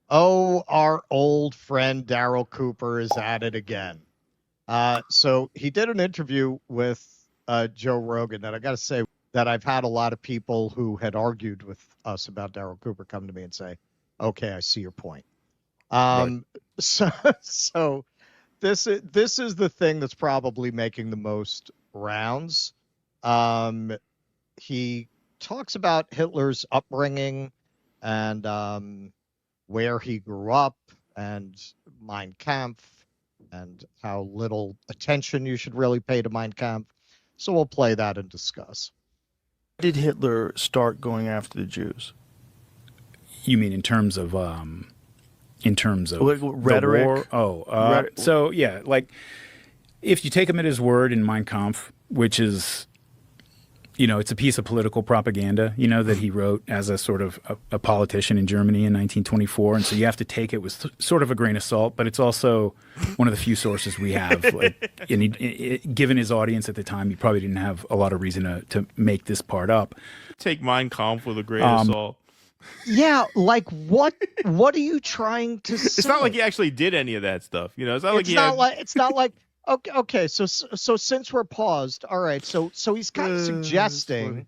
Oh, our old friend Daryl Cooper is at it again. So he did an interview with Joe Rogan, and I got to say that I've had a lot of people who had argued with us about Daryl Cooper come to me and say, "Okay, I see your point." Right. Um, so, so this is the thing that's probably making the most rounds. Um, he talks about Hitler's upbringing and where he grew up and Mein Kampf and how little attention you should really pay to Mein Kampf. So we'll play that and discuss. Did Hitler start going after the Jews? You mean in terms of Rhetoric? the war? So yeah, like if you take him at his word in Mein Kampf, which is, it's a piece of political propaganda, that he wrote as a sort of a politician in Germany in 1924. And so you have to take it with sort of a grain of salt, but it's also one of the few sources we have. Given his audience at the time, he probably didn't have a lot of reason to make this part up. Take Mein Kampf with a grain of salt. Yeah, like what are you trying to say? It's not like he actually did any of that stuff. It's not like it's not like okay, so since we're paused, all right, so he's kind of suggesting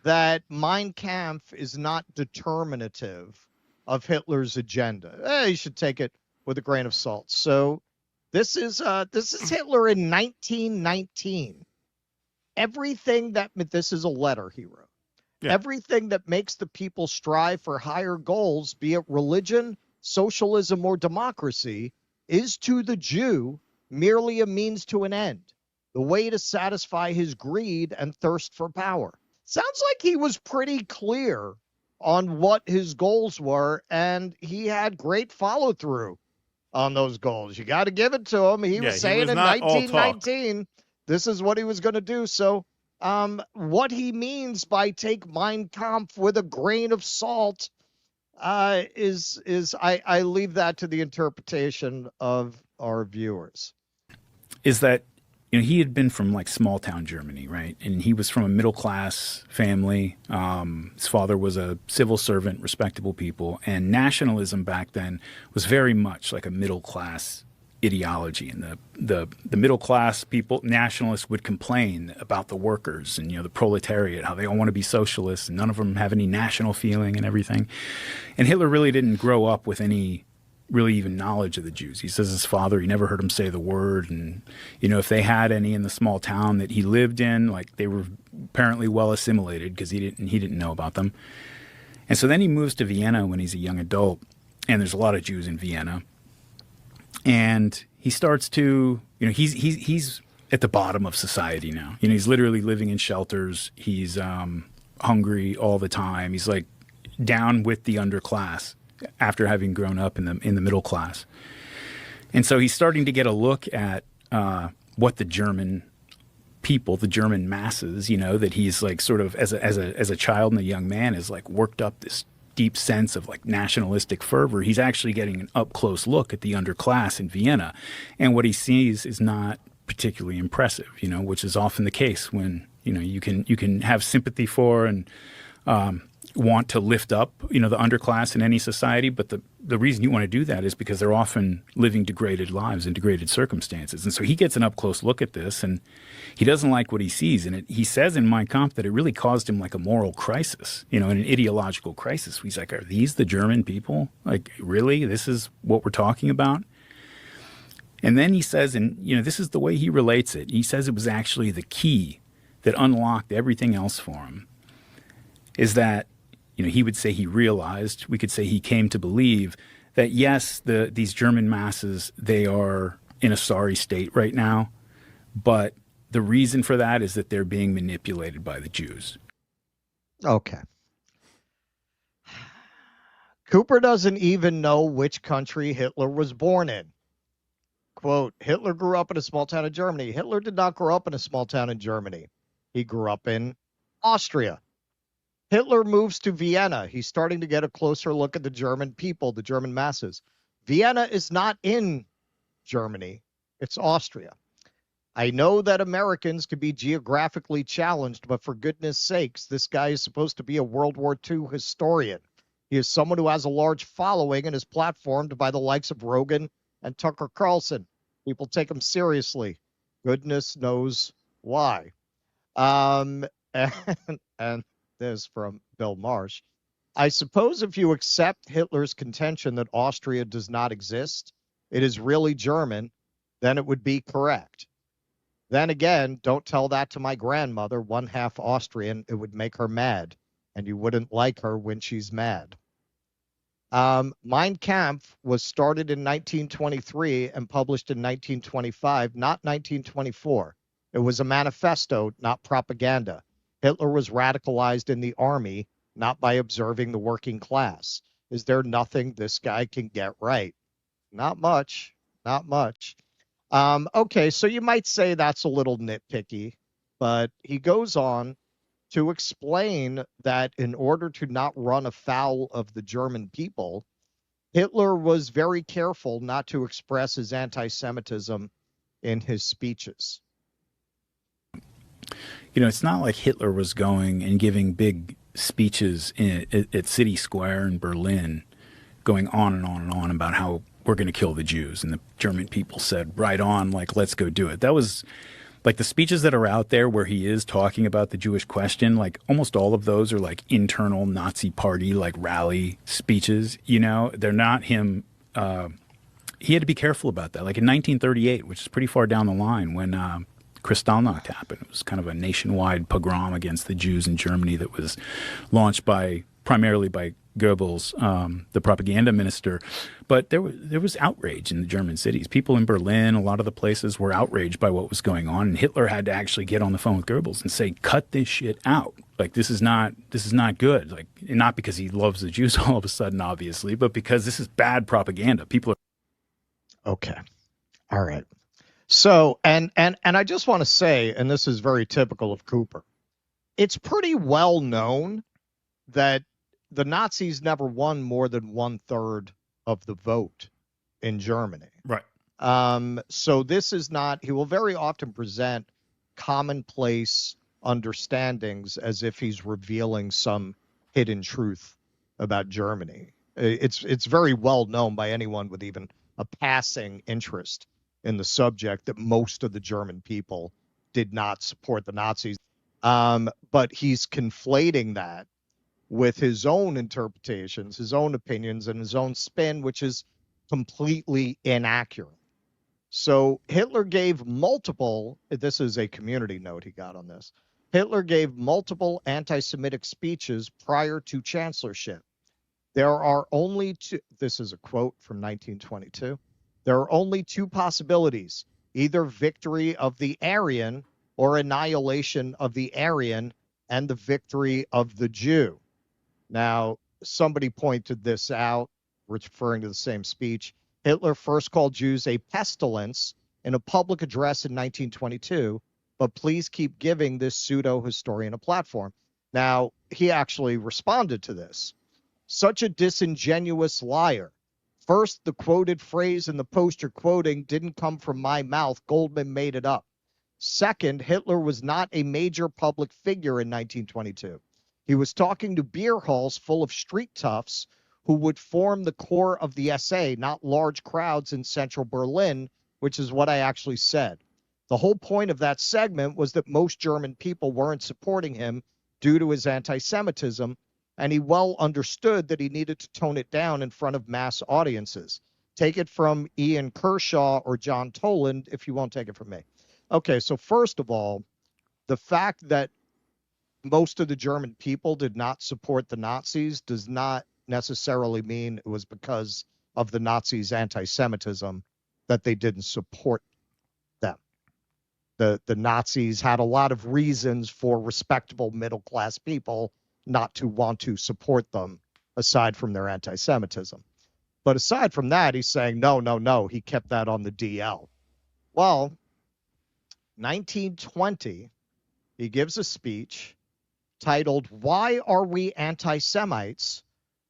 that Mein Kampf is not determinative of Hitler's agenda. You should take it with a grain of salt. So this is Hitler in 1919. This is a letter he wrote. Yeah. Everything that makes the people strive for higher goals, be it religion, socialism, or democracy, is to the Jew merely a means to an end, the way to satisfy his greed and thirst for power. Sounds like he was pretty clear on what his goals were, and he had great follow-through on those goals. You got to give it to him. He was saying in 1919, this is what he was going to do. So what he means by take Mein Kampf with a grain of salt is I leave that to the interpretation of our viewers. Is that he had been from like small town Germany, right? And he was from a middle class family. His father was a civil servant, respectable people, and nationalism back then was very much like a middle class ideology, and the middle class people, nationalists, would complain about the workers and the proletariat, how they all want to be socialists and none of them have any national feeling and everything. And Hitler really didn't grow up with any really even knowledge of the Jews. He says his father, he never heard him say the word, and if they had any in the small town that he lived in, like they were apparently well assimilated because he didn't know about them. And so then he moves to Vienna when he's a young adult, and there's a lot of Jews in Vienna. And he starts to, he's at the bottom of society now. He's literally living in shelters. He's hungry all the time. He's like down with the underclass after having grown up in the middle class. And so he's starting to get a look at what the German people, the German masses, that he's like sort of as a child and a young man is like worked up this deep sense of like nationalistic fervor. He's actually getting an up close look at the underclass in Vienna, and what he sees is not particularly impressive, which is often the case when you can have sympathy for and want to lift up the underclass in any society, but the reason you want to do that is because they're often living degraded lives in degraded circumstances. And so he gets an up close look at this, and he doesn't like what he sees. And he says in Mein Kampf that it really caused him like a moral crisis, an ideological crisis. He's like, are these the German people? Like, really? This is what we're talking about? And then he says, and this is the way he relates it. He says it was actually the key that unlocked everything else for him, is that he would say he realized, we could say he came to believe that yes, these German masses, they are in a sorry state right now, but the reason for that is that they're being manipulated by the Jews. Okay. Cooper doesn't even know which country Hitler was born in. Quote, Hitler grew up in a small town in Germany. Hitler did not grow up in a small town in Germany. He grew up in Austria. Hitler moves to Vienna. He's starting to get a closer look at the German people, the German masses. Vienna is not in Germany. It's Austria. I know that Americans can be geographically challenged, but for goodness sakes, this guy is supposed to be a World War II historian. He is someone who has a large following and is platformed by the likes of Rogan and Tucker Carlson. People take him seriously. Goodness knows why. And this from Bill Marsh. I suppose if you accept Hitler's contention that Austria does not exist, it is really German, then it would be correct. Then again, don't tell that to my grandmother, one half Austrian. It would make her mad, and you wouldn't like her when she's mad. Mein Kampf was started in 1923 and published in 1925, not 1924. It was a manifesto, not propaganda. Hitler was radicalized in the army, not by observing the working class. Is there nothing this guy can get right? Not much, not much. Okay, so you might say that's a little nitpicky, but he goes on to explain that in order to not run afoul of the German people, Hitler was very careful not to express his anti-Semitism in his speeches. It's not like Hitler was going and giving big speeches at City Square in Berlin, going on and on and on about how we're going to kill the Jews. And the German people said, right on, like, let's go do it. That was like the speeches that are out there where he is talking about the Jewish question, like almost all of those are like internal Nazi party, like rally speeches, they're not him. He had to be careful about that. Like in 1938, which is pretty far down the line when Kristallnacht happened. It was kind of a nationwide pogrom against the Jews in Germany that was launched primarily by Goebbels, the propaganda minister. But there was outrage in the German cities. People in Berlin, a lot of the places were outraged by what was going on. And Hitler had to actually get on the phone with Goebbels and say, cut this shit out. Like, this is not good. Like, not because he loves the Jews all of a sudden, obviously, but because this is bad propaganda. People are. Okay. All right. So, and I just want to say, and this is very typical of Cooper, it's pretty well known that the Nazis never won more than 1/3 of the vote in Germany. Right. So this is not, he will very often present commonplace understandings as if he's revealing some hidden truth about Germany. It's very well known by anyone with even a passing interest in the subject that most of the German people did not support the Nazis. But he's conflating that with his own interpretations, his own opinions, and his own spin, which is completely inaccurate. So Hitler gave multiple, this is a community note he got on this, Hitler gave multiple anti-Semitic speeches prior to chancellorship. There are only two, this is a quote from 1922, there are only two possibilities, either victory of the Aryan or annihilation of the Aryan and the victory of the Jew. Now, somebody pointed this out, referring to the same speech. Hitler first called Jews a pestilence in a public address in 1922, but please keep giving this pseudo-historian a platform. Now, he actually responded to this. Such a disingenuous liar. First, the quoted phrase in the post you're quoting didn't come from my mouth. Goldman made it up. Second, Hitler was not a major public figure in 1922. He was talking to beer halls full of street toughs who would form the core of the SA, not large crowds in central Berlin, which is what I actually said. The whole point of that segment was that most German people weren't supporting him due to his anti-Semitism, and he well understood that he needed to tone it down in front of mass audiences. Take it from Ian Kershaw or John Toland if you won't take it from me. Okay, so first of all, the fact that most of the German people did not support the Nazis does not necessarily mean it was because of the Nazis' anti-Semitism that they didn't support them. The Nazis had a lot of reasons for respectable middle-class people not to want to support them, aside from their anti-Semitism. But aside from that, he's saying, no, he kept that on the DL. Well, 1920, he gives a speech titled, Why Are We Anti-Semites?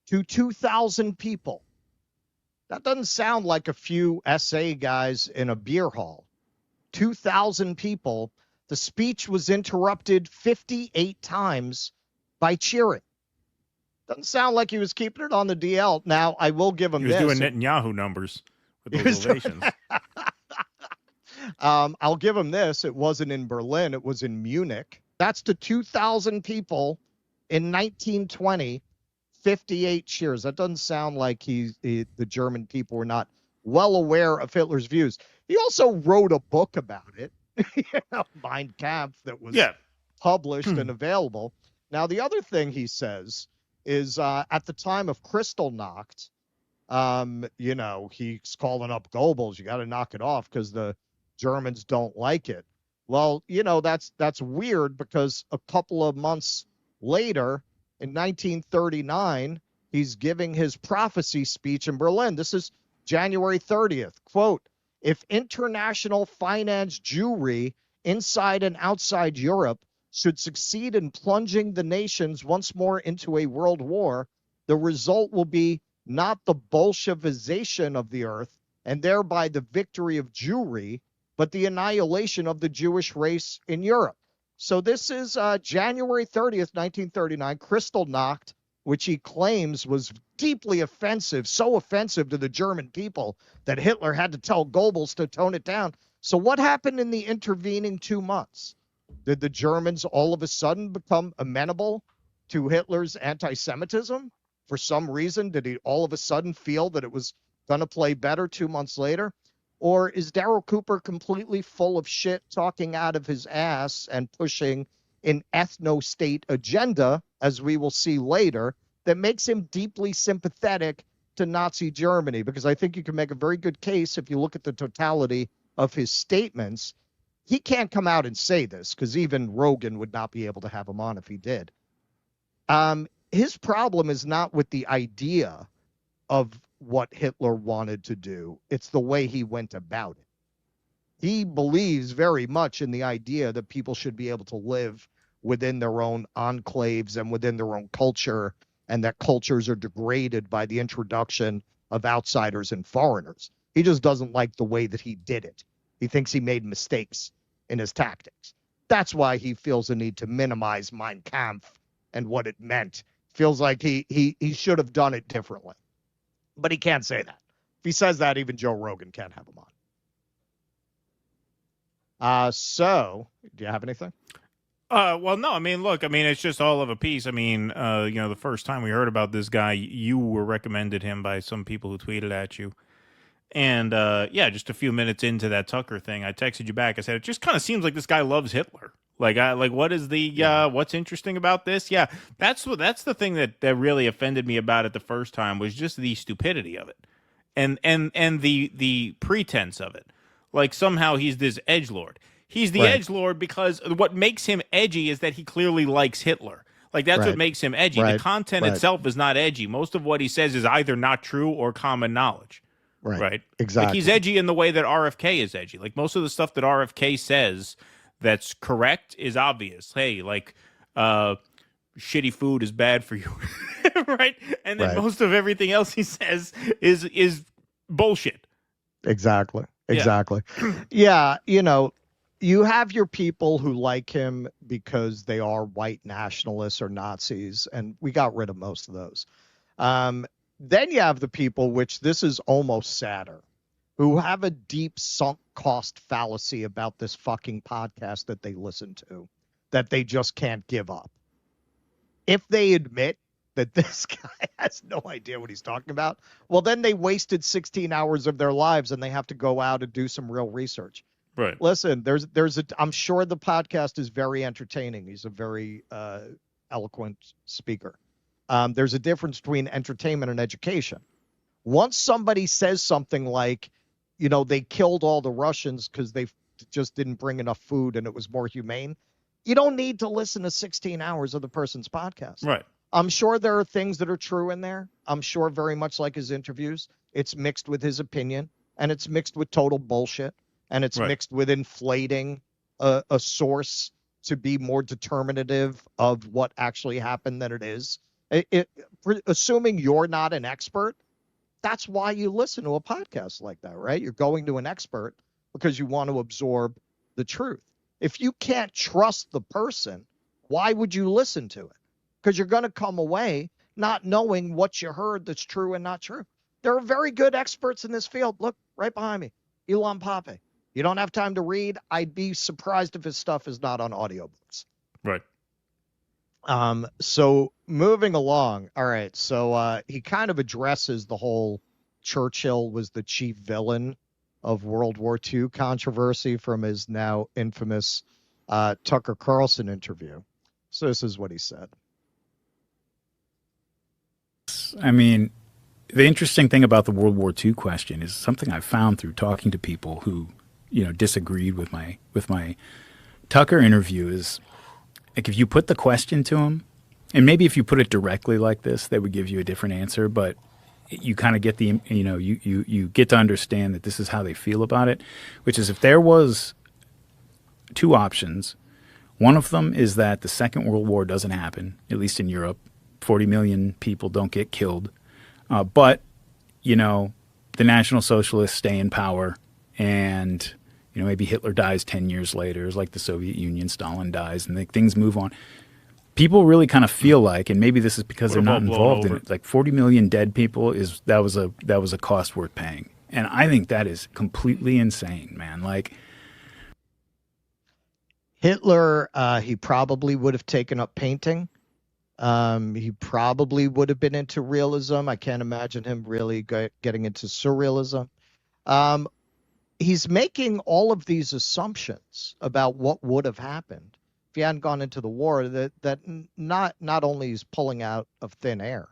To 2,000 people. That doesn't sound like a few SA guys in a beer hall. 2,000 people. The speech was interrupted 58 times by cheering. Doesn't sound like he was keeping it on the DL. Now, I will give him He was this. doing Netanyahu numbers with those ovations. I'll give him this. It wasn't in Berlin. It was in Munich. That's to 2,000 people in 1920, 58 cheers. That doesn't sound like the German people were not well aware of Hitler's views. He also wrote a book about it, Mein Kampf, that was published and available. Now, the other thing he says is at the time of Kristallnacht, he's calling up Goebbels. You got to knock it off because the Germans don't like it. Well, that's weird because a couple of months later, in 1939, he's giving his prophecy speech in Berlin. This is January 30th. Quote, if international finance Jewry inside and outside Europe should succeed in plunging the nations once more into a world war, the result will be not the Bolshevization of the earth and thereby the victory of Jewry, but the annihilation of the Jewish race in Europe. So this is January 30th, 1939, Kristallnacht, which he claims was deeply offensive, so offensive to the German people that Hitler had to tell Goebbels to tone it down. So what happened in the intervening 2 months? Did the Germans all of a sudden become amenable to Hitler's anti-Semitism? For some reason, did he all of a sudden feel that it was going to play better 2 months later? Or is Darryl Cooper completely full of shit, talking out of his ass and pushing an ethnostate agenda, as we will see later, that makes him deeply sympathetic to Nazi Germany? Because I think you can make a very good case if you look at the totality of his statements. He can't come out and say this because even Rogan would not be able to have him on if he did. His problem is not with the idea of what Hitler wanted to do. It's the way he went about it. He believes very much in the idea that people should be able to live within their own enclaves and within their own culture, and that cultures are degraded by the introduction of outsiders and foreigners. He just doesn't like the way that he did it. He thinks he made mistakes in his tactics. That's why he feels the need to minimize Mein Kampf and what it meant. Feels like he should have done it differently. But he can't say that. If he says that, even Joe Rogan can't have him on. So, do you have anything? Well, no. I mean, look. I mean, it's just all of a piece. I mean, the first time we heard about this guy, you were recommended him by some people who tweeted at you. And just a few minutes into that Tucker thing, I texted you back. I said, it just kind of seems like this guy loves Hitler. What is the what's interesting about this? Yeah, that's the thing that really offended me about it the first time, was just the stupidity of it, and the pretense of it. Like somehow he's this edgelord. He's the edgelord because what makes him edgy is that he clearly likes Hitler. Like that's what makes him edgy. The content itself is not edgy. Most of what he says is either not true or common knowledge. Right. Exactly. Like he's edgy in the way that RFK is edgy. Like most of the stuff that RFK says that's correct is obvious. Hey, like shitty food is bad for you. Right? And then most of everything else he says is bullshit. Exactly. Yeah, you have your people who like him because they are white nationalists or Nazis, and we got rid of most of those. Then you have the people, which this is almost sadder, who have a deep sunk cost fallacy about this fucking podcast that they listen to, that they just can't give up. If they admit that this guy has no idea what he's talking about, well, then they wasted 16 hours of their lives and they have to go out and do some real research. Right. Listen, I'm sure the podcast is very entertaining. He's a very eloquent speaker. There's a difference between entertainment and education. Once somebody says something like, they killed all the Russians because they just didn't bring enough food and it was more humane, you don't need to listen to 16 hours of the person's podcast. Right. I'm sure there are things that are true in there. I'm sure very much like his interviews, it's mixed with his opinion, and it's mixed with total bullshit, and it's mixed with inflating a source to be more determinative of what actually happened than it is. Assuming you're not an expert, that's why you listen to a podcast like that, right? You're going to an expert because you want to absorb the truth. If you can't trust the person, why would you listen to it? Because you're going to come away not knowing what you heard that's true and not true. There are very good experts in this field. Look, right behind me, Elon Pape. You don't have time to read. I'd be surprised if his stuff is not on audiobooks. Right. So moving along. All right. So he kind of addresses the whole Churchill was the chief villain of World War II controversy from his now infamous Tucker Carlson interview. So this is what he said. I mean, the interesting thing about the World War II question is something I found through talking to people who, disagreed with my Tucker interview is, like, if you put the question to them, and maybe if you put it directly like this, they would give you a different answer, but you kind of get you get to understand that this is how they feel about it, which is if there was two options, one of them is that the Second World War doesn't happen, at least in Europe, 40 million people don't get killed, but, the National Socialists stay in power and, maybe Hitler dies 10 years later, it's like the Soviet Union, Stalin dies, and things move on. People really kind of feel like, and maybe this is because they're not involved in it, like 40 million dead people that was a cost worth paying. And I think that is completely insane, man. Like Hitler, he probably would have taken up painting. He probably would have been into realism. I can't imagine him really getting into surrealism. He's making all of these assumptions about what would have happened if he hadn't gone into the war that not only is pulling out of thin air,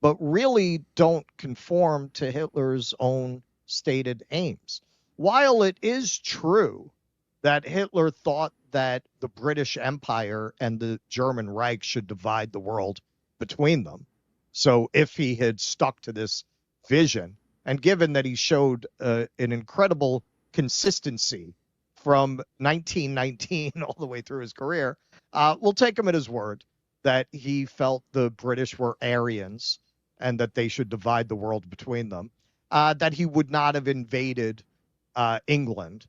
but really don't conform to Hitler's own stated aims. While it is true that Hitler thought that the British Empire and the German Reich should divide the world between them. So if he had stuck to this vision, and given that he showed an incredible consistency from 1919 all the way through his career, we'll take him at his word that he felt the British were Aryans and that they should divide the world between them, that he would not have invaded England,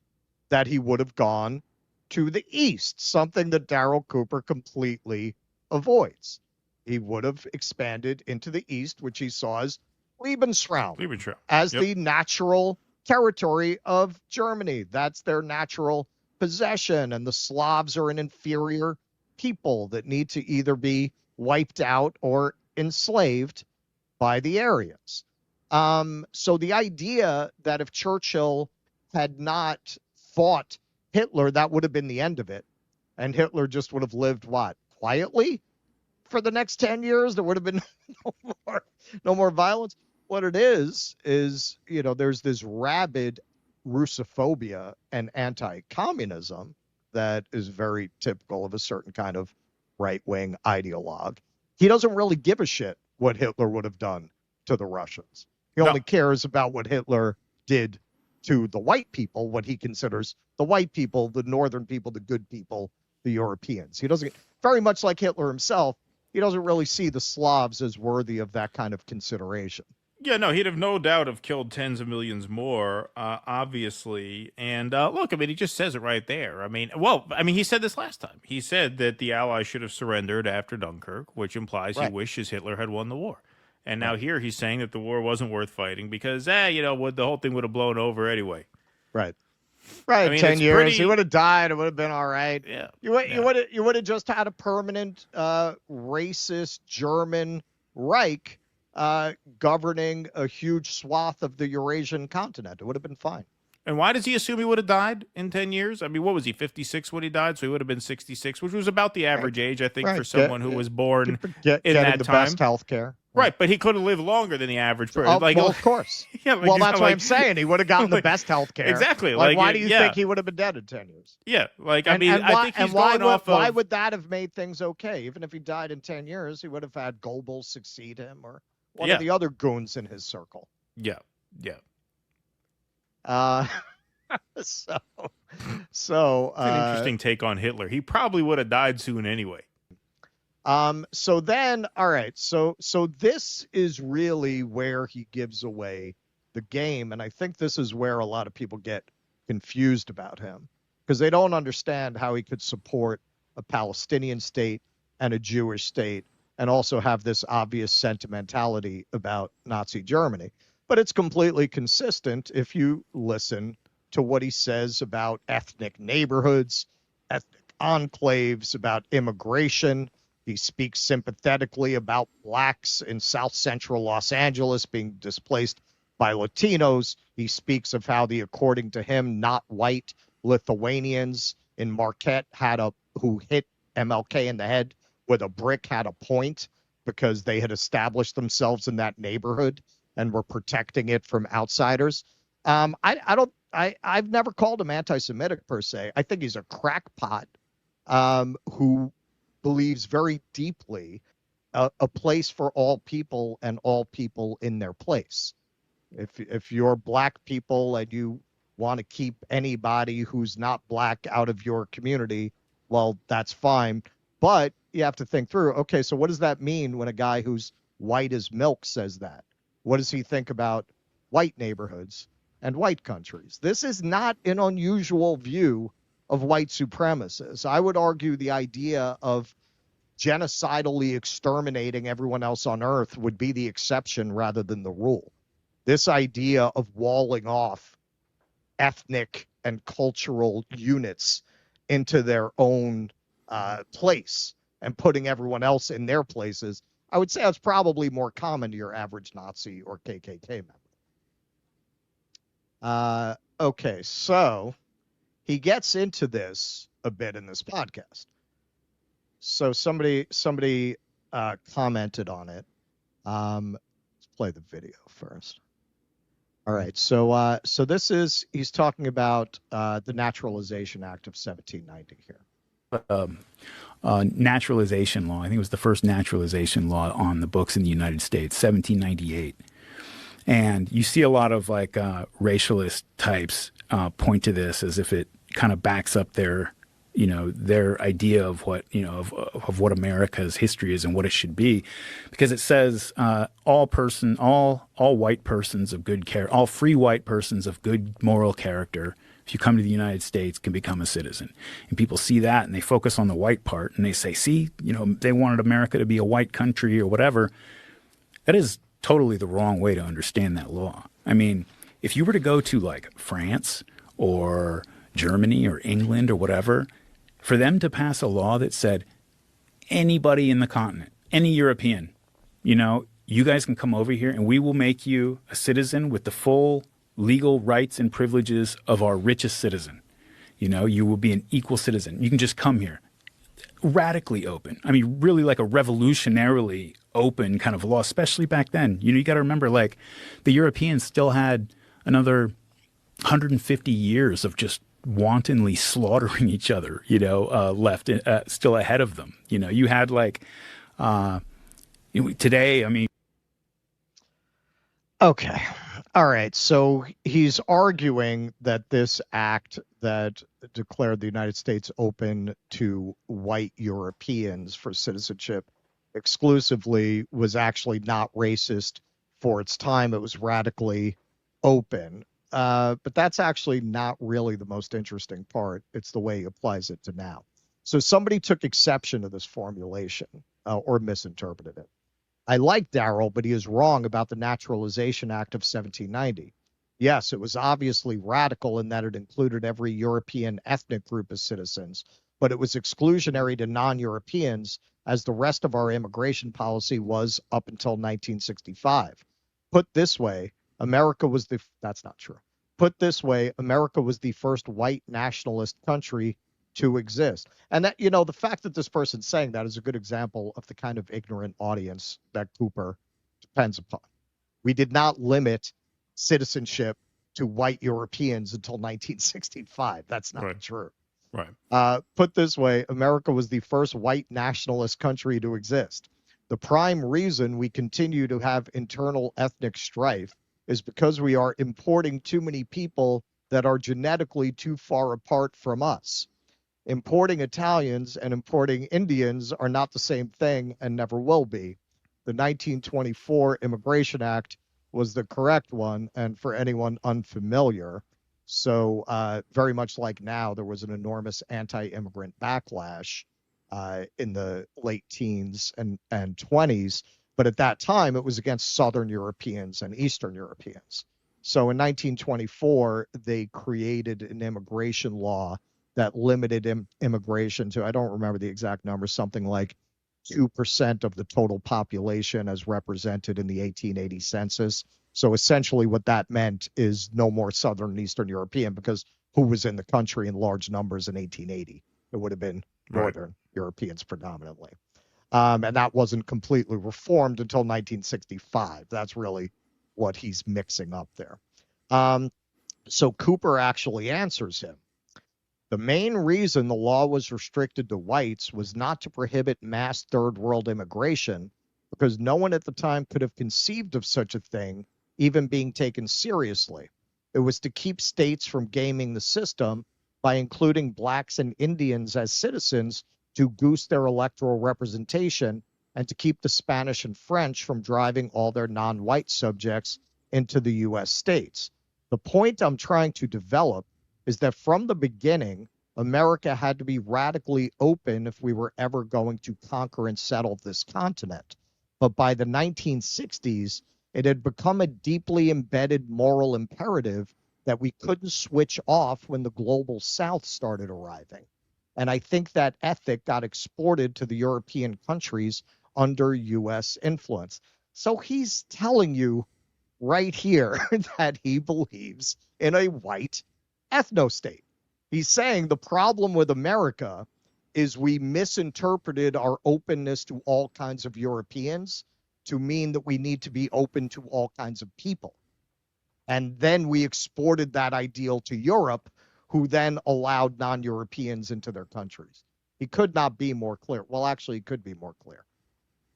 that he would have gone to the east, something that Darryl Cooper completely avoids. He would have expanded into the east, which he saw as Lebensraum, as the natural territory of Germany. That's their natural possession, and the Slavs are an inferior people that need to either be wiped out or enslaved by the Aryans. So the idea that if Churchill had not fought Hitler, that would have been the end of it, and Hitler just would have lived quietly for the next 10 years. There would have been no more violence. What it is there's this rabid Russophobia and anti-communism that is very typical of a certain kind of right-wing ideologue. He doesn't really give a shit what Hitler would have done to the Russians. He only cares about what Hitler did to the white people, what he considers the white people, the northern people, the good people, the Europeans. He doesn't, very much like Hitler himself, he doesn't really see the Slavs as worthy of that kind of consideration. Yeah, no, he'd have no doubt have killed tens of millions more, obviously. And look, I mean, he just says it right there. I mean, he said this last time. He said that the Allies should have surrendered after Dunkirk, which implies he wishes Hitler had won the war. And now here he's saying that the war wasn't worth fighting because, the whole thing would have blown over anyway. Right. Right. I mean, 10 years, he would have died. It would have been all right. Yeah. You would have just had a permanent racist German Reich governing a huge swath of the Eurasian continent. It would have been fine. And why does he assume he would have died in 10 years? I mean, what was he, 56 when he died? So he would have been 66, which was about the average age, I think, for someone who was born in that the time. Best health care. Right, but he could have lived longer than the average person. Well, of course. Yeah, that's what I'm saying. He would have gotten the best health care. Exactly. Why do you think he would have been dead in 10 years? Yeah, I think he's going off of... Why would that have made things okay? Even if he died in 10 years, he would have had Goebbels succeed him or one of the other goons in his circle. Yeah. So it's an interesting take on Hitler. He probably would have died soon anyway. So then, all right. So this is really where he gives away the game. And I think this is where a lot of people get confused about him because they don't understand how he could support a Palestinian state and a Jewish state and also have this obvious sentimentality about Nazi Germany. But it's completely consistent if you listen to what he says about ethnic neighborhoods, ethnic enclaves, about immigration. He speaks sympathetically about blacks in South Central Los Angeles being displaced by Latinos. He speaks of how the, according to him, not white Lithuanians in Marquette who hit MLK in the head with a brick had a point because they had established themselves in that neighborhood and were protecting it from outsiders. I've never called him anti-Semitic per se. I think he's a crackpot who believes very deeply a place for all people and all people in their place. If you're black people and you want to keep anybody who's not black out of your community, well, that's fine. But you have to think through, okay, so what does that mean when a guy who's white as milk says that? What does he think about white neighborhoods and white countries? This is not an unusual view of white supremacists. I would argue the idea of genocidally exterminating everyone else on earth would be the exception rather than the rule. This idea of walling off ethnic and cultural units into their own place and putting everyone else in their places, I would say that's probably more common to your average Nazi or KKK member. Okay, so he gets into this a bit in this podcast. So somebody commented on it. Let's play the video first. All right, so he's talking about the Naturalization Act of 1790 here. Naturalization law. I think it was the first naturalization law on the books in the United States, 1798. And you see a lot of like racialist types point to this as if it kind of backs up their idea of what, of what America's history is and what it should be, because it says all white persons of good character, all free white persons of good moral character, if you come to the United States, can become a citizen. And people see that and they focus on the white part and they say, see, they wanted America to be a white country or whatever. That is totally the wrong way to understand that law. I mean, if you were to go to like France or Germany or England or whatever, for them to pass a law that said anybody in the continent, any European, you guys can come over here and we will make you a citizen with the full legal rights and privileges of our richest citizen. You will be an equal citizen. You can just come here. Radically open. I mean, really like a revolutionarily open kind of law, especially back then. You got to remember, like, the Europeans still had another 150 years of just wantonly slaughtering each other, left still ahead of them. You had like today, I mean. Okay. All right. So he's arguing that this act that declared the United States open to white Europeans for citizenship exclusively was actually not racist for its time. It was radically open. But that's actually not really the most interesting part. It's the way he applies it to now. So somebody took exception to this formulation or misinterpreted it. I like Darrell, but he is wrong about the Naturalization Act of 1790. Yes, it was obviously radical in that it included every European ethnic group as citizens, but it was exclusionary to non-Europeans, as the rest of our immigration policy was up until 1965. Put this way, that's not true. Put this way, America was the first white nationalist country to exist. And that, the fact that this person's saying that is a good example of the kind of ignorant audience that Cooper depends upon. We did not limit citizenship to white Europeans until 1965. That's not true. Right. Put this way, America was the first white nationalist country to exist. The prime reason we continue to have internal ethnic strife is because we are importing too many people that are genetically too far apart from us. Importing Italians and importing Indians are not the same thing and never will be. The 1924 Immigration Act was the correct one, and for anyone unfamiliar, so very much like now, there was an enormous anti-immigrant backlash in the late teens and 20s. But at that time, it was against Southern Europeans and Eastern Europeans. So in 1924, they created an immigration law that limited immigration to, I don't remember the exact number, something like 2% of the total population as represented in the 1880 census. So essentially what that meant is no more Southern and Eastern European, because who was in the country in large numbers in 1880? It would have been Northern Europeans predominantly. And that wasn't completely reformed until 1965. That's really what he's mixing up there. So Cooper actually answers him. The main reason the law was restricted to whites was not to prohibit mass third world immigration, because no one at the time could have conceived of such a thing even being taken seriously. It was to keep states from gaming the system by including blacks and Indians as citizens to goose their electoral representation, and to keep the Spanish and French from driving all their non-white subjects into the U.S. states. The point I'm trying to develop is that from the beginning, America had to be radically open if we were ever going to conquer and settle this continent. But by the 1960s, it had become a deeply embedded moral imperative that we couldn't switch off when the global South started arriving. And I think that ethic got exported to the European countries under U.S. influence. So he's telling you right here that he believes in a white ethnostate. He's saying the problem with America is we misinterpreted our openness to all kinds of Europeans to mean that we need to be open to all kinds of people. And then we exported that ideal to Europe, who then allowed non-Europeans into their countries. He could not be more clear. Well, actually, he could be more clear.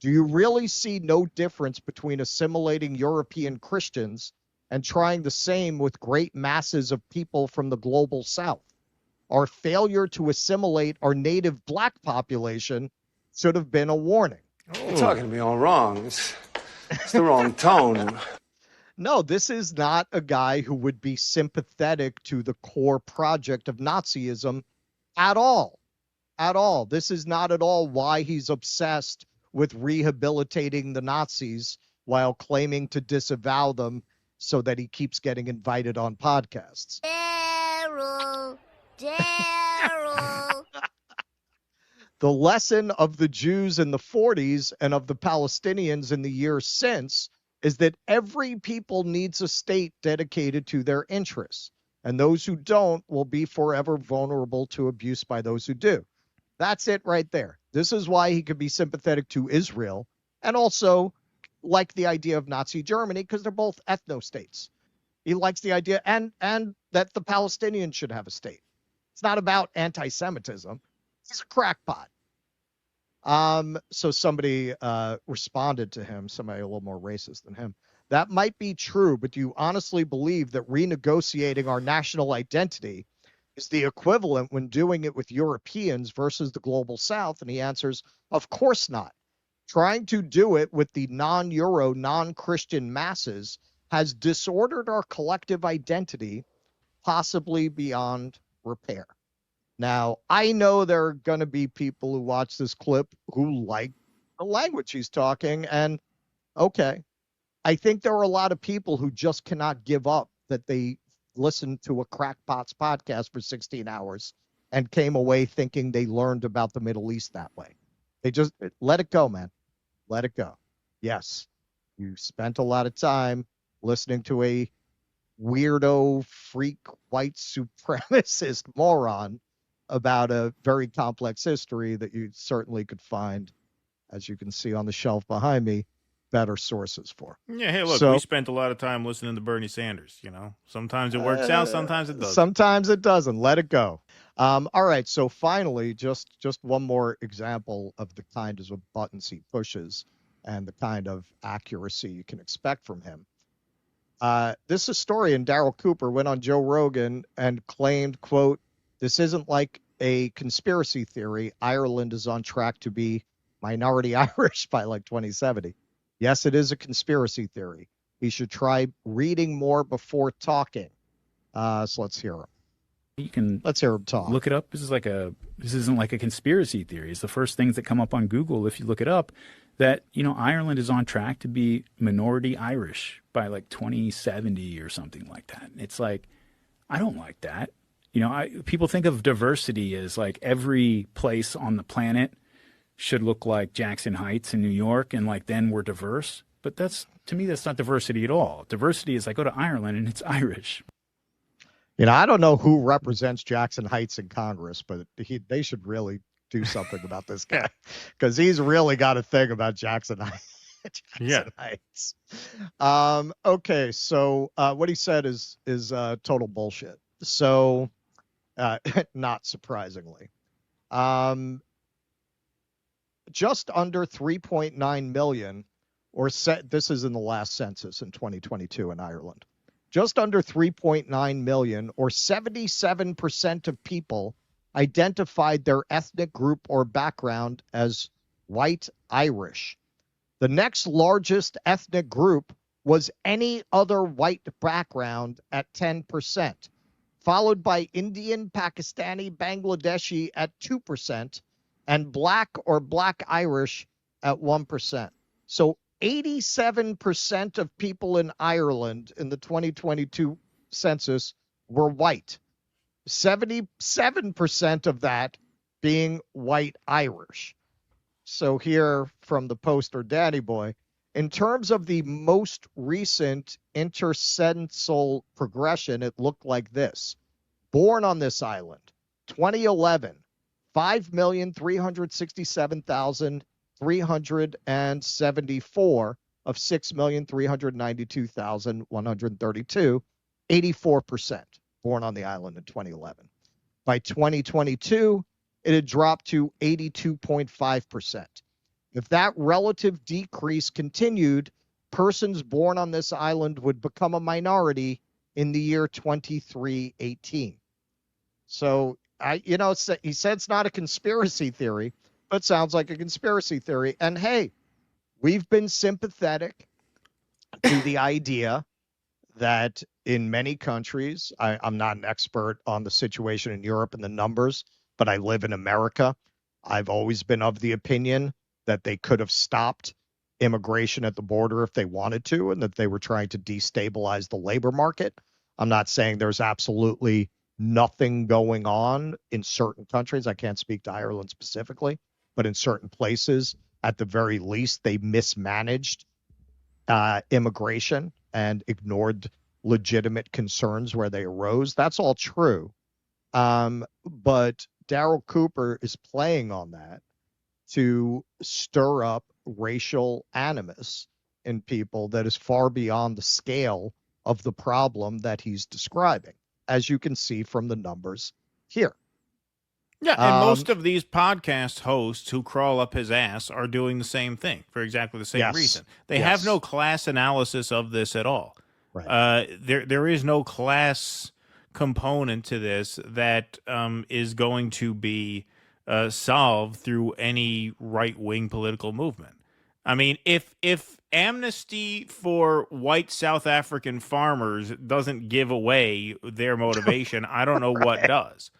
Do you really see no difference between assimilating European Christians and trying the same with great masses of people from the global South? Our failure to assimilate our native black population should have been a warning. You're talking to me all wrong. It's the wrong tone. No, this is not a guy who would be sympathetic to the core project of Nazism at all. At all. This is not at all why he's obsessed with rehabilitating the Nazis while claiming to disavow them so that he keeps getting invited on podcasts. Daryl. The lesson of the Jews in the 40s and of the Palestinians in the years since is that every people needs a state dedicated to their interests, and those who don't will be forever vulnerable to abuse by those who do. That's it right there. This is why he could be sympathetic to Israel and also like the idea of Nazi Germany, because they're both ethnostates. He likes the idea and that the Palestinians should have a state. It's not about anti-Semitism. He's a crackpot. So somebody responded to him, somebody a little more racist than him. That might be true, but do you honestly believe that renegotiating our national identity is the equivalent when doing it with Europeans versus the global South? And he answers, of course not. Trying to do it with the non-Euro, non-Christian masses has disordered our collective identity, possibly beyond repair. Now, I know there are going to be people who watch this clip who like the language he's talking, and okay, I think there are a lot of people who just cannot give up that they listened to a crackpot's podcast for 16 hours and came away thinking they learned about the Middle East that way. They just let it go, man. Let it go. Yes, you spent a lot of time listening to a weirdo, freak, white supremacist moron about a very complex history that you certainly could find, as you can see on the shelf behind me, better sources for. Yeah, hey, look, we spent a lot of time listening to Bernie Sanders, you know. Sometimes it works out, sometimes it doesn't. Sometimes it doesn't. Let it go. All right, so finally, just one more example of the kind of buttons he pushes and the kind of accuracy you can expect from him. This historian, Daryl Cooper, went on Joe Rogan and claimed, quote, "This isn't like a conspiracy theory. Ireland is on track to be minority Irish by like 2070. Yes, it is a conspiracy theory. He should try reading more before talking." So let's hear him. You can Let's hear him talk. look it up. This isn't like a conspiracy theory. It's the first things that come up on Google if you look it up. That Ireland is on track to be minority Irish by like 2070 or something like that. It's like, I don't like that. People think of diversity as like every place on the planet should look like Jackson Heights in New York, and like then we're diverse. But to me, that's not diversity at all. Diversity is I go to Ireland and it's Irish. I don't know who represents Jackson Heights in Congress, but they should really do something about this guy, because he's really got a thing about Jackson Heights. Okay, so what he said is total bullshit. So, not surprisingly, just under 3.9 million, this is in the last census in 2022 in Ireland. Just under 3.9 million, or 77% of people, identified their ethnic group or background as white Irish. The next largest ethnic group was any other white background at 10%, followed by Indian, Pakistani, Bangladeshi at 2%, and black or black Irish at 1%. So 87% of people in Ireland in the 2022 census were white. 77% of that being white Irish. So here from the poster Danny Boy, in terms of the most recent intercensal progression, it looked like this. Born on this island, 2011, 5,367,374 of 6,392,132, 84% born on the island in 2011. By 2022, it had dropped to 82.5%. If that relative decrease continued, persons born on this island would become a minority in the year 2318. So, he said it's not a conspiracy theory, but sounds like a conspiracy theory. And hey, we've been sympathetic to the idea that in many countries, I'm not an expert on the situation in Europe and the numbers, but I live in America. I've always been of the opinion that they could have stopped immigration at the border if they wanted to, and that they were trying to destabilize the labor market. I'm not saying there's absolutely nothing going on in certain countries. I can't speak to Ireland specifically, but in certain places, at the very least, they mismanaged immigration and ignored legitimate concerns where they arose. That's all true. But Darryl Cooper is playing on that to stir up racial animus in people that is far beyond the scale of the problem that he's describing, as you can see from the numbers here. Yeah, and most of these podcast hosts who crawl up his ass are doing the same thing for exactly the same reason. They have no class analysis of this at all. Right. There is no class component to this that is going to be solved through any right-wing political movement. I mean, if amnesty for white South African farmers doesn't give away their motivation, I don't know what does.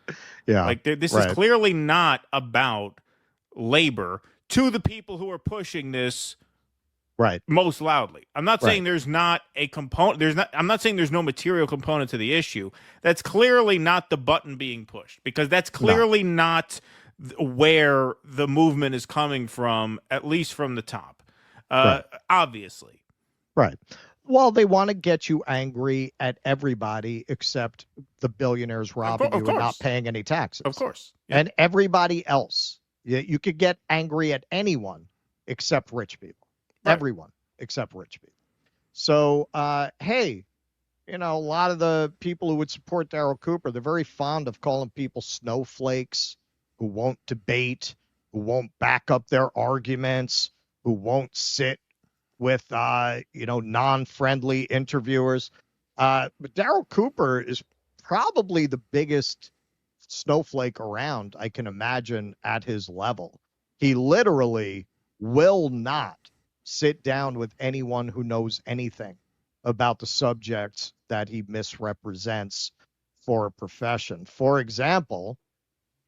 Yeah. Like this is clearly not about labor to the people who are pushing this most loudly. I'm not saying there's not a component. I'm not saying there's no material component to the issue. That's clearly not the button being pushed, because that's clearly not where the movement is coming from, at least from the top. Obviously. Right. Well, they want to get you angry at everybody except the billionaires robbing you and not paying any taxes. Of course. Yeah. And everybody else. You could get angry at anyone except rich people. Right. Everyone except rich people. So, hey, a lot of the people who would support Darryl Cooper, they're very fond of calling people snowflakes who won't debate, who won't back up their arguments, who won't sit with, non-friendly interviewers. But Darryl Cooper is probably the biggest snowflake around, I can imagine, at his level. He literally will not sit down with anyone who knows anything about the subjects that he misrepresents for a profession. For example,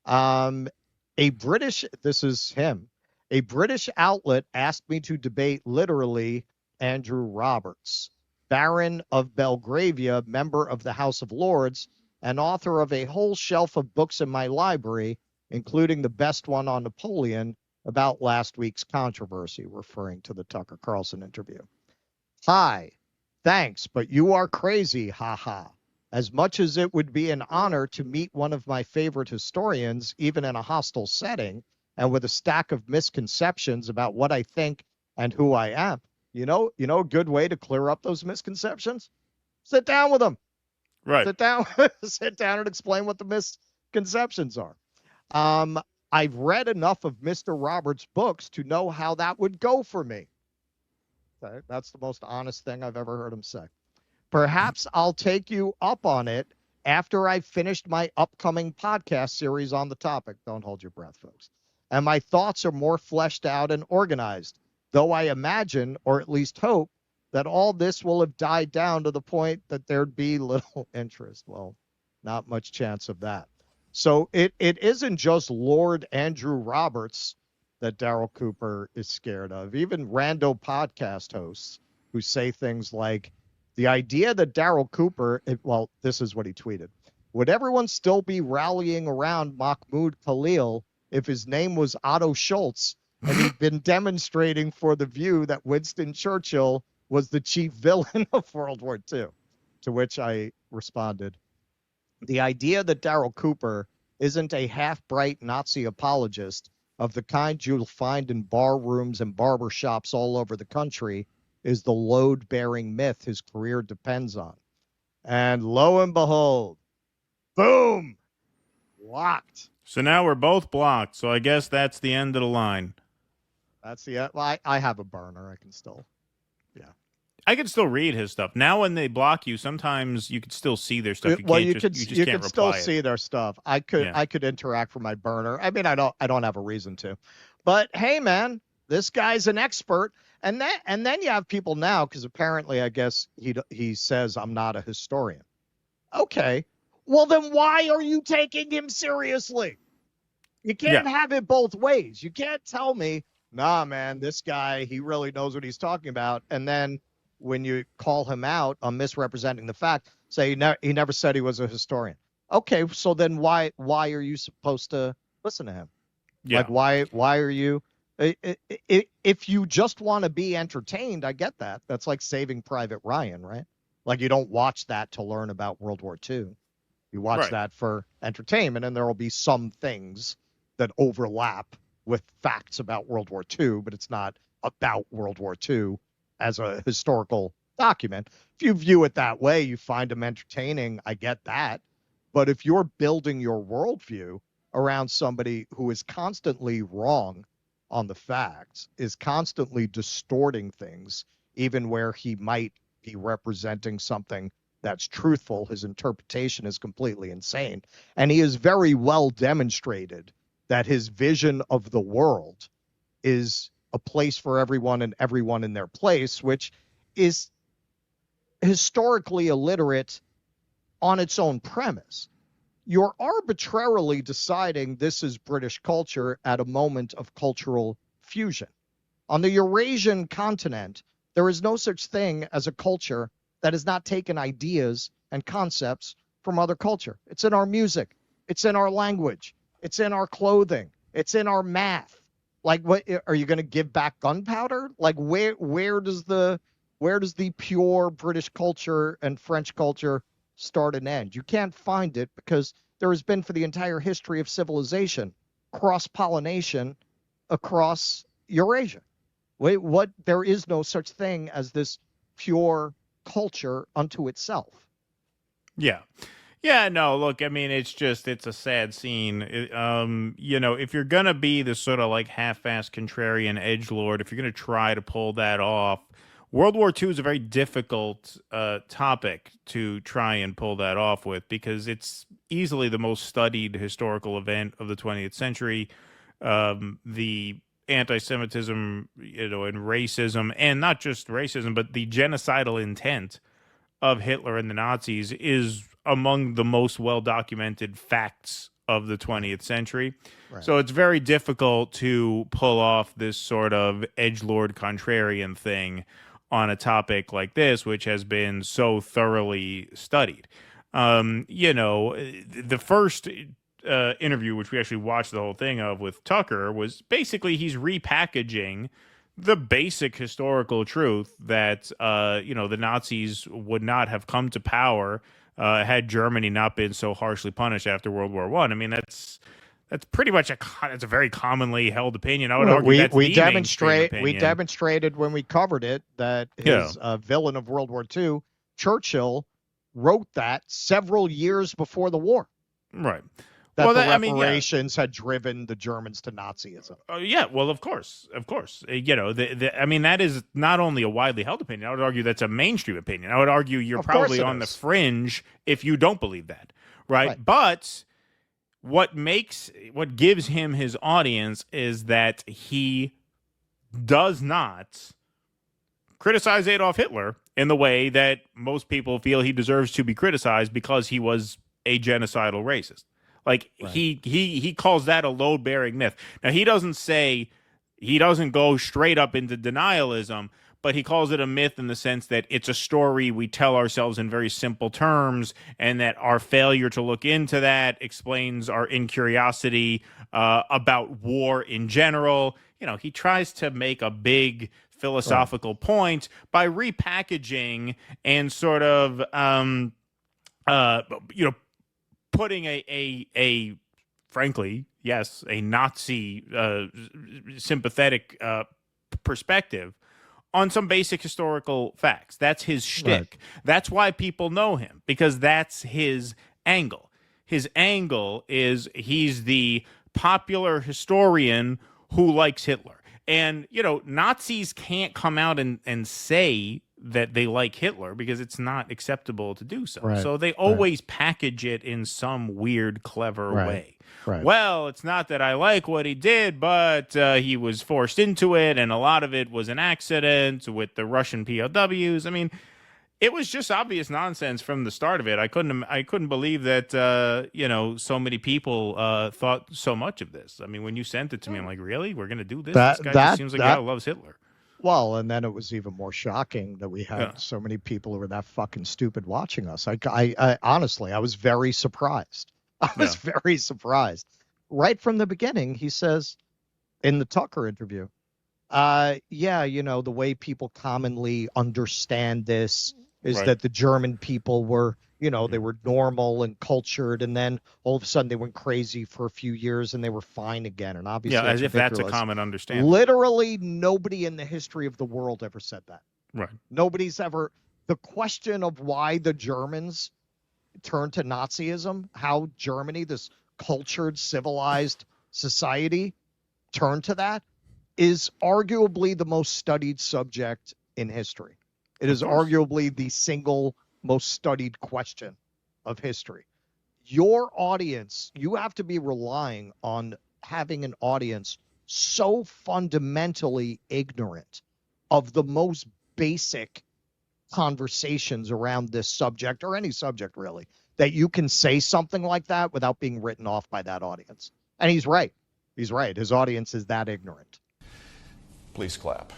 this is him, a British outlet asked me to debate literally Andrew Roberts, Baron of Belgravia, member of the House of Lords, and author of a whole shelf of books in my library, including the best one on Napoleon about last week's controversy, referring to the Tucker Carlson interview. Hi, thanks, but you are crazy, haha. As much as it would be an honor to meet one of my favorite historians, even in a hostile setting, and with a stack of misconceptions about what I think and who I am, you know a good way to clear up those misconceptions? Sit down with them. Right. Sit down and explain what the misconceptions are. I've read enough of Mr. Roberts' books to know how that would go for me. Okay, that's the most honest thing I've ever heard him say. Perhaps I'll take you up on it after I've finished my upcoming podcast series on the topic. Don't hold your breath, folks. And my thoughts are more fleshed out and organized, though I imagine, or at least hope, that all this will have died down to the point that there'd be little interest. Well, not much chance of that. So it isn't just Lord Andrew Roberts that Daryl Cooper is scared of. Even rando podcast hosts who say things like, the idea that Daryl Cooper, this is what he tweeted. Would everyone still be rallying around Mahmoud Khalil if his name was Otto Schultz and he'd been demonstrating for the view that Winston Churchill was the chief villain of World War II? To which I responded, the idea that Daryl Cooper isn't a half-bright Nazi apologist of the kind you'll find in bar rooms and barber shops all over the country is the load-bearing myth his career depends on. And lo and behold, boom, locked. So now we're both blocked. So I guess that's the end of the line. That's the well, I have a burner. I can still, I can still read his stuff. Now when they block you, sometimes you could still see their stuff. You could can't still see their stuff. I could interact from my burner. I mean, I don't have a reason to. But hey, man, this guy's an expert. And then you have people now, because apparently, I guess he says I'm not a historian. Okay, well then why are you taking him seriously? You can't have it both ways. You can't tell me, nah, man, this guy, he really knows what he's talking about, and then when you call him out on misrepresenting the fact, say he never said he was a historian. Okay, so then why are you supposed to listen to him? Yeah. Like why are you? If you just want to be entertained, I get that. That's like Saving Private Ryan, right? Like you don't watch that to learn about World War II. You watch that for entertainment, and there will be some things that overlap with facts about World War II, but it's not about World War II as a historical document. If you view it that way, you find them entertaining, I get that. But if you're building your worldview around somebody who is constantly wrong on the facts, is constantly distorting things, even where he might be representing something that's truthful, his interpretation is completely insane. And he has very well demonstrated that his vision of the world is a place for everyone and everyone in their place, which is historically illiterate on its own premise. You're arbitrarily deciding this is British culture at a moment of cultural fusion. On the Eurasian continent, there is no such thing as a culture that has not taken ideas and concepts from other culture. It's in our music. It's in our language. It's in our clothing. It's in our math. Like, what are you going to give back gunpowder? Like, where does the pure British culture and French culture start and end? You can't find it because there has been, for the entire history of civilization, cross-pollination across Eurasia. There is no such thing as this pure culture unto itself. Yeah, no, look, I mean, it's a sad scene. If you're going to be this sort of like half-assed contrarian edgelord, if you're going to try to pull that off, World War II is a very difficult topic to try and pull that off with, because it's easily the most studied historical event of the 20th century. The anti-Semitism, and racism, and not just racism, but the genocidal intent of Hitler and the Nazis is among the most well-documented facts of the 20th century. Right. So it's very difficult to pull off this sort of edgelord contrarian thing on a topic like this, which has been so thoroughly studied. The first interview, which we actually watched the whole thing of with Tucker, was basically he's repackaging the basic historical truth that the Nazis would not have come to power had Germany not been so harshly punished after World War I. I mean, that's pretty much it's a very commonly held opinion. I would argue that's the mainstream opinion. We demonstrated when we covered it that his villain of World War II, Churchill, wrote that several years before the war. Right. That the reparations had driven the Germans to Nazism. Well, of course. That is not only a widely held opinion. I would argue that's a mainstream opinion. I would argue you're probably on the fringe if you don't believe that, right? But what gives him his audience is that he does not criticize Adolf Hitler in the way that most people feel he deserves to be criticized because he was a genocidal racist. He calls that a load-bearing myth. Now, he doesn't go straight up into denialism, but he calls it a myth in the sense that it's a story we tell ourselves in very simple terms, and that our failure to look into that explains our incuriosity about war in general. He tries to make a big philosophical point by repackaging and sort of, putting a frankly, yes, a Nazi sympathetic perspective on some basic historical facts. That's his shtick. Right. That's why people know him, because that's his angle. His angle is he's the popular historian who likes Hitler. And, Nazis can't come out and say that they like Hitler because it's not acceptable to do so. Right. So they always package it in some weird, clever way. Right. Well, it's not that I like what he did, but he was forced into it, and a lot of it was an accident with the Russian POWs. I mean, it was just obvious nonsense from the start of it. I couldn't believe that so many people thought so much of this. I mean, when you sent it to me, I'm like, really? We're gonna do this? This guy just seems like a guy who loves Hitler. Well, and then it was even more shocking that we had so many people who were that fucking stupid watching us. I honestly, I was very surprised. I was very surprised. Right from the beginning, he says in the Tucker interview, the way people commonly understand this is that the German people were, they were normal and cultured, and then all of a sudden they went crazy for a few years and they were fine again. And obviously, as if that's a common understanding. Literally nobody in the history of the world ever said that. Right. Nobody's ever. The question of why the Germans turned to Nazism, how Germany, this cultured, civilized society, turned to that, is arguably the most studied subject in history. It is arguably the single most studied question of history. Your audience, you have to be relying on having an audience so fundamentally ignorant of the most basic conversations around this subject, or any subject really, that you can say something like that without being written off by that audience. And he's right. He's right. His audience is that ignorant. Please clap.